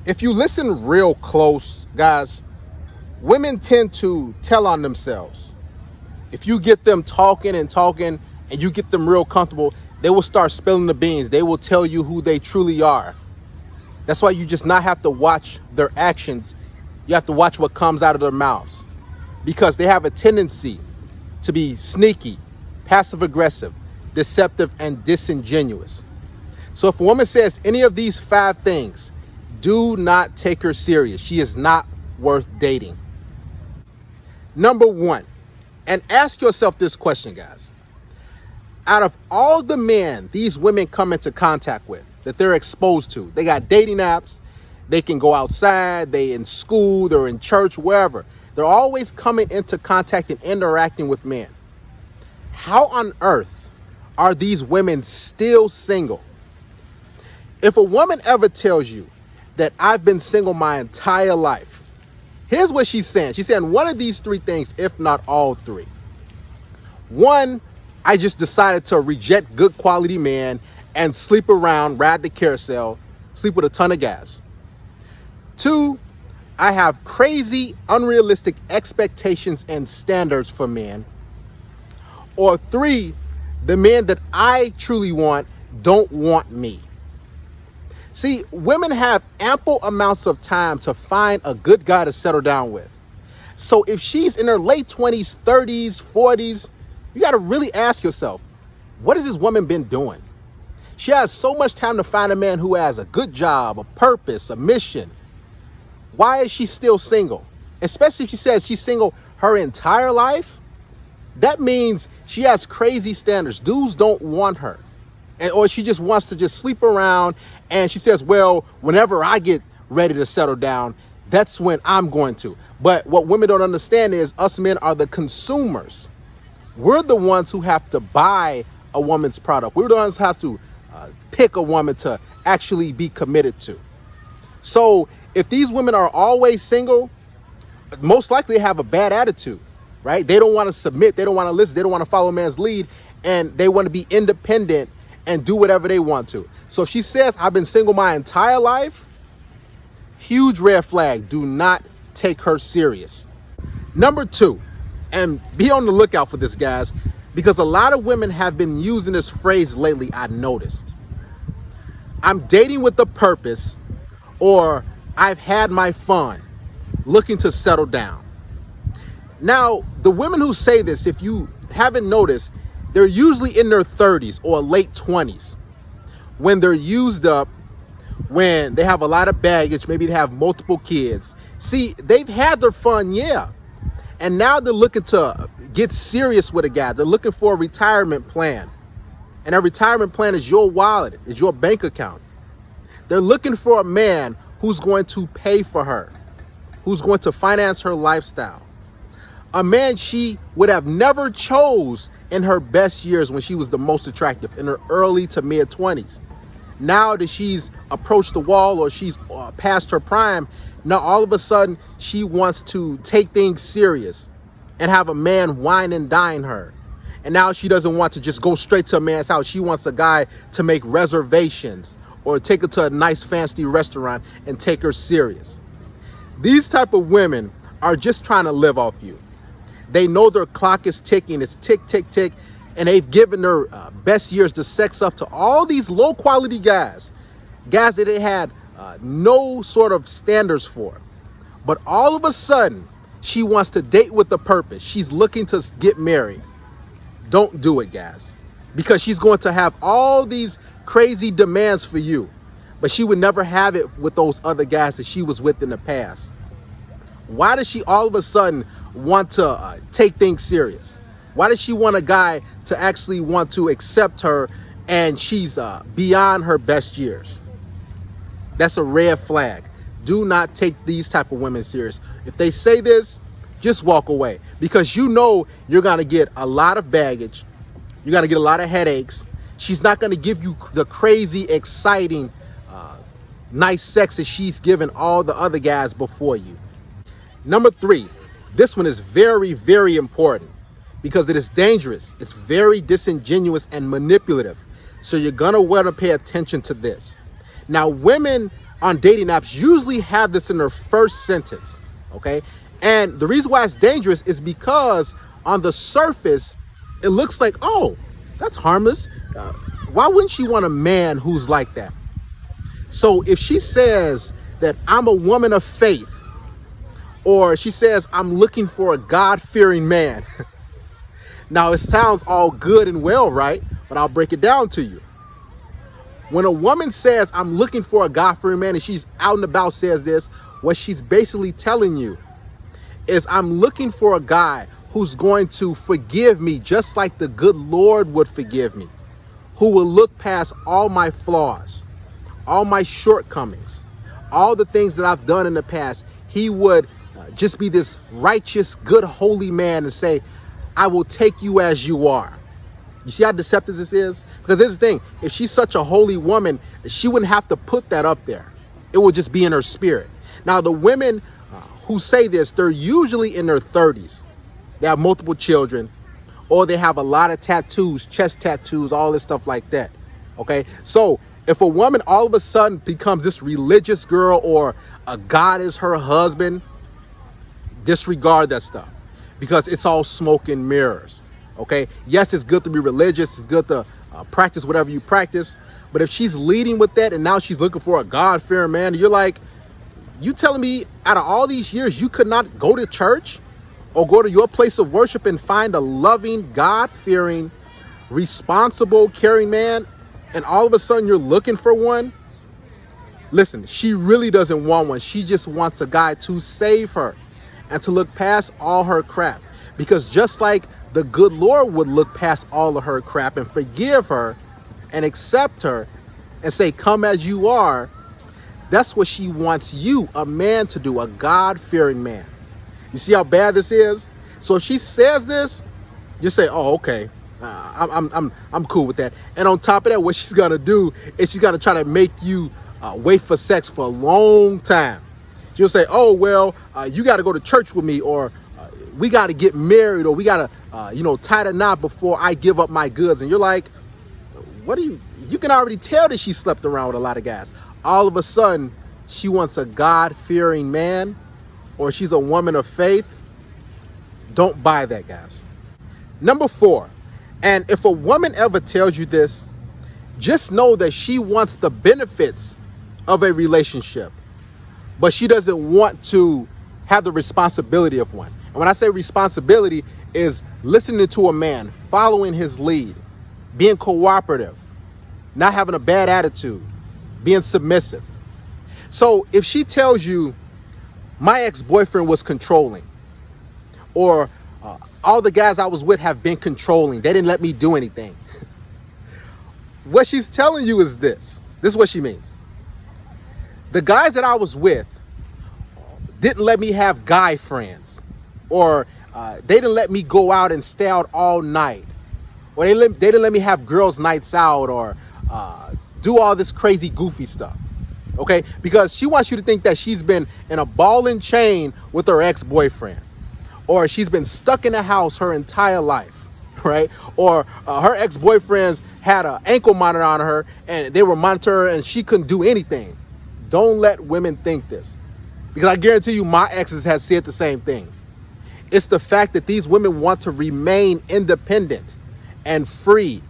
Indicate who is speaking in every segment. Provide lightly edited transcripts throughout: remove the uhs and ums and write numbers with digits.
Speaker 1: If you listen real close, guys, women tend to tell on themselves. If you get them talking and talking and you get them real comfortable, they will start spilling the beans. They will tell you who they truly are. That's why you just not have to watch their actions. You have to watch what comes out of their mouths, because they have a tendency to be sneaky, passive aggressive, deceptive, and disingenuous. So if a woman says any of these 5 things, do not take her serious. She is not worth dating. Number 1, and ask yourself this question, guys. Out of all the men these women come into contact with, that they're exposed to, they got dating apps, they can go outside, they in school, they're in church, wherever. They're always coming into contact and interacting with men. How on earth are these women still single? If a woman ever tells you that I've been single my entire life, here's what she's saying. She's saying one of these 3 things, if not all 3. 1, I just decided to reject good quality men and sleep around, ride the carousel, sleep with a ton of guys. 2, I have crazy, unrealistic expectations and standards for men. Or 3, the men that I truly want don't want me. See, women have ample amounts of time to find a good guy to settle down with. So if she's in her late 20s, 30s, 40s, you got to really ask yourself, what has this woman been doing? She has so much time to find a man who has a good job, a purpose, a mission. Why is she still single? Especially if she says she's single her entire life. That means she has crazy standards. Dudes don't want her. Or she just wants to just sleep around, and she says, well, whenever I get ready to settle down, that's when I'm going to. But what women don't understand is us men are the consumers. We're the ones who have to buy a woman's product. We're the ones who have to pick a woman to actually be committed to. So if these women are always single, most likely they have a bad attitude, right? They don't want to submit. They don't want to listen. They don't want to follow a man's lead, and they want to be independent and do whatever they want to. So if she says, I've been single my entire life, huge red flag. Do not take her serious. Number 2, and be on the lookout for this, guys, because a lot of women have been using this phrase lately, I noticed. I'm dating with a purpose, or I've had my fun, looking to settle down. Now, the women who say this, if you haven't noticed, they're usually in their 30s or late 20s, when they're used up, when they have a lot of baggage, maybe they have multiple kids. See, they've had their fun, yeah. And now they're looking to get serious with a guy. They're looking for a retirement plan. And a retirement plan is your wallet, is your bank account. They're looking for a man who's going to pay for her, who's going to finance her lifestyle. A man she would have never chose in her best years, when she was the most attractive, in her early to mid 20s. Now that she's approached the wall, or she's past her prime, now all of a sudden she wants to take things serious and have a man wine and dine her. And now she doesn't want to just go straight to a man's house. She wants a guy to make reservations or take her to a nice fancy restaurant and take her serious. These type of women are just trying to live off you. They know their clock is ticking. It's tick, tick, tick. And they've given their best years to sex up to all these low quality guys that they had no sort of standards for. But all of a sudden, she wants to date with a purpose. She's looking to get married. Don't do it, guys. Because she's going to have all these crazy demands for you. But she would never have it with those other guys that she was with in the past. Why does she all of a sudden want to take things serious? Why does she want a guy to actually want to accept her, and she's beyond her best years? That's a red flag. Do not take these type of women serious. If they say this, just walk away, because you know you're going to get a lot of baggage. You're going to get a lot of headaches. She's not going to give you the crazy, exciting, nice sex that she's given all the other guys before you. Number 3, this one is very, very important, because it is dangerous. It's very disingenuous and manipulative. So you're going to want to pay attention to this. Now, women on dating apps usually have this in their first sentence, okay? And the reason why it's dangerous is because on the surface, it looks like, oh, that's harmless. Why wouldn't she want a man who's like that? So if she says that I'm a woman of faith, or she says I'm looking for a God-fearing man, now it sounds all good and well, right? But I'll break it down to you. When a woman says I'm looking for a God-fearing man and she's out and about says this, what she's basically telling you is I'm looking for a guy who's going to forgive me just like the good Lord would forgive me, who will look past all my flaws, all my shortcomings, all the things that I've done in the past. He would just be this righteous, good, holy man and say, I will take you as you are. You see how deceptive this is? Because here's the thing, if she's such a holy woman, she wouldn't have to put that up there. It would just be in her spirit. Now, the women who say this, they're usually in their 30s. They have multiple children, or they have a lot of tattoos, chest tattoos, all this stuff like that. Okay, so if a woman all of a sudden becomes this religious girl, or a God is her husband, disregard that stuff, because it's all smoke and mirrors. Okay, yes, it's good to be religious, it's good to practice whatever you practice, but if she's leading with that and now she's looking for a God-fearing man, you're like, you telling me out of all these years you could not go to church or go to your place of worship and find a loving, God-fearing, responsible, caring man, and all of a sudden you're looking for one? Listen, she really doesn't want one. She just wants a guy to save her and to look past all her crap. Because just like the good Lord would look past all of her crap and forgive her and accept her and say, come as you are, that's what she wants you, a man, to do, a God-fearing man. You see how bad this is? So if she says this, just say, oh, okay, I'm cool with that. And on top of that, what she's gonna do is she's gonna try to make you wait for sex for a long time. She'll say, oh, well, you got to go to church with me, or we got to get married, or we got to, tie the knot before I give up my goods. And you're like, what do you can already tell that she slept around with a lot of guys. All of a sudden, she wants a God-fearing man, or she's a woman of faith. Don't buy that, guys. Number 4, and if a woman ever tells you this, just know that she wants the benefits of a relationship, but she doesn't want to have the responsibility of one. And when I say responsibility, is listening to a man, following his lead, being cooperative, not having a bad attitude, being submissive. So if she tells you, my ex-boyfriend was controlling, or all the guys I was with have been controlling, they didn't let me do anything. What she's telling you is this. This is what she means. The guys that I was with didn't let me have guy friends, or they didn't let me go out and stay out all night, or they didn't let me have girls' nights out, or do all this crazy goofy stuff. Okay, because she wants you to think that she's been in a ball and chain with her ex-boyfriend, or she's been stuck in the house her entire life, right? Or her ex-boyfriends had an ankle monitor on her and they were monitoring her and she couldn't do anything. Don't let women think this, because I guarantee you my exes have said the same thing. It's the fact that these women want to remain independent and free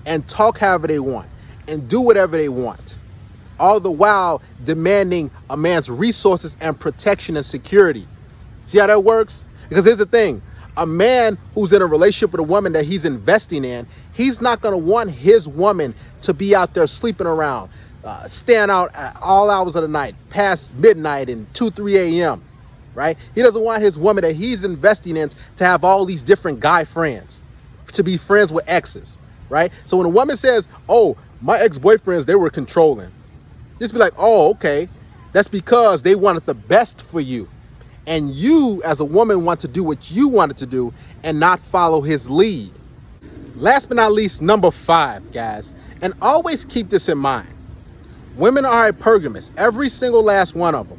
Speaker 1: and talk however they want and do whatever they want, all the while demanding a man's resources and protection and security. See how that works? Because here's the thing. A man who's in a relationship with a woman that he's investing in, he's not going to want his woman to be out there sleeping around, staying out at all hours of the night, past midnight and 2, 3 a.m., right? He doesn't want his woman that he's investing in to have all these different guy friends, to be friends with exes, right? So when a woman says, oh, my ex-boyfriends, they were controlling, just be like, oh, okay. That's because they wanted the best for you. And you, as a woman, want to do what you wanted to do and not follow his lead. Last but not least, number 5, guys. And always keep this in mind. Women are hypergamous, every single last one of them.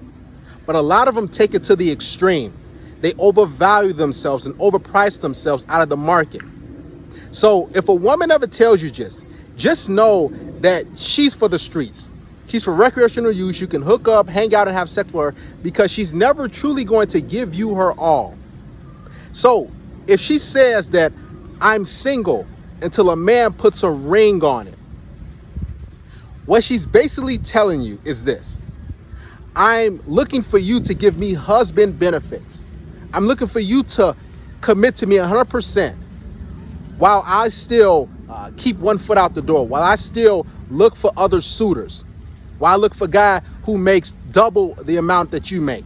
Speaker 1: But a lot of them take it to the extreme. They overvalue themselves and overprice themselves out of the market. So if a woman ever tells you just know that she's for the streets. She's for recreational use. You can hook up, hang out, and have sex with her because she's never truly going to give you her all. So if she says that I'm single until a man puts a ring on it, what she's basically telling you is this: I'm looking for you to give me husband benefits. I'm looking for you to commit to me 100% while I still keep one foot out the door, while I still look for other suitors, while I look for a guy who makes double the amount that you make,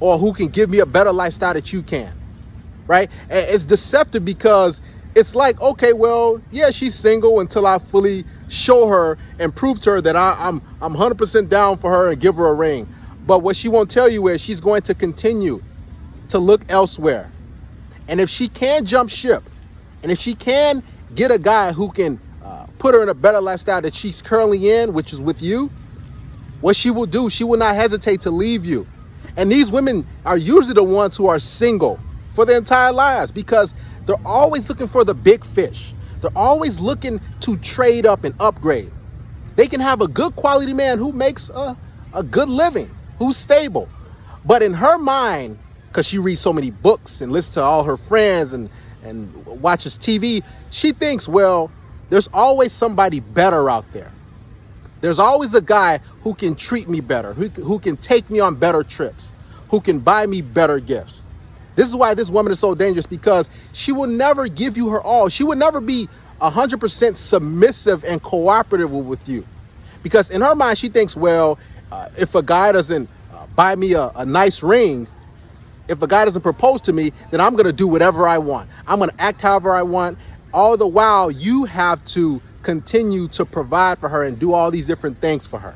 Speaker 1: or who can give me a better lifestyle that you can, right? And it's deceptive because it's like, okay, well, yeah, she's single until I fully show her and prove to her that I'm 100% down for her and give her a ring. But what she won't tell you is she's going to continue to look elsewhere. And if she can jump ship, and if she can get a guy who can put her in a better lifestyle that she's currently in, which is with you, what she will do, she will not hesitate to leave you. And these women are usually the ones who are single for their entire lives because they're always looking for the big fish. They're always looking to trade up and upgrade. They can have a good quality man who makes a good living, who's stable. But in her mind, because she reads so many books and listens to all her friends and watches TV, she thinks, well, there's always somebody better out there. There's always a guy who can treat me better, who can take me on better trips, who can buy me better gifts. This is why this woman is so dangerous, because she will never give you her all. She will never be 100% submissive and cooperative with you. Because in her mind, she thinks, well, if a guy doesn't buy me a nice ring, if a guy doesn't propose to me, then I'm going to do whatever I want. I'm going to act however I want. All the while, you have to continue to provide for her and do all these different things for her.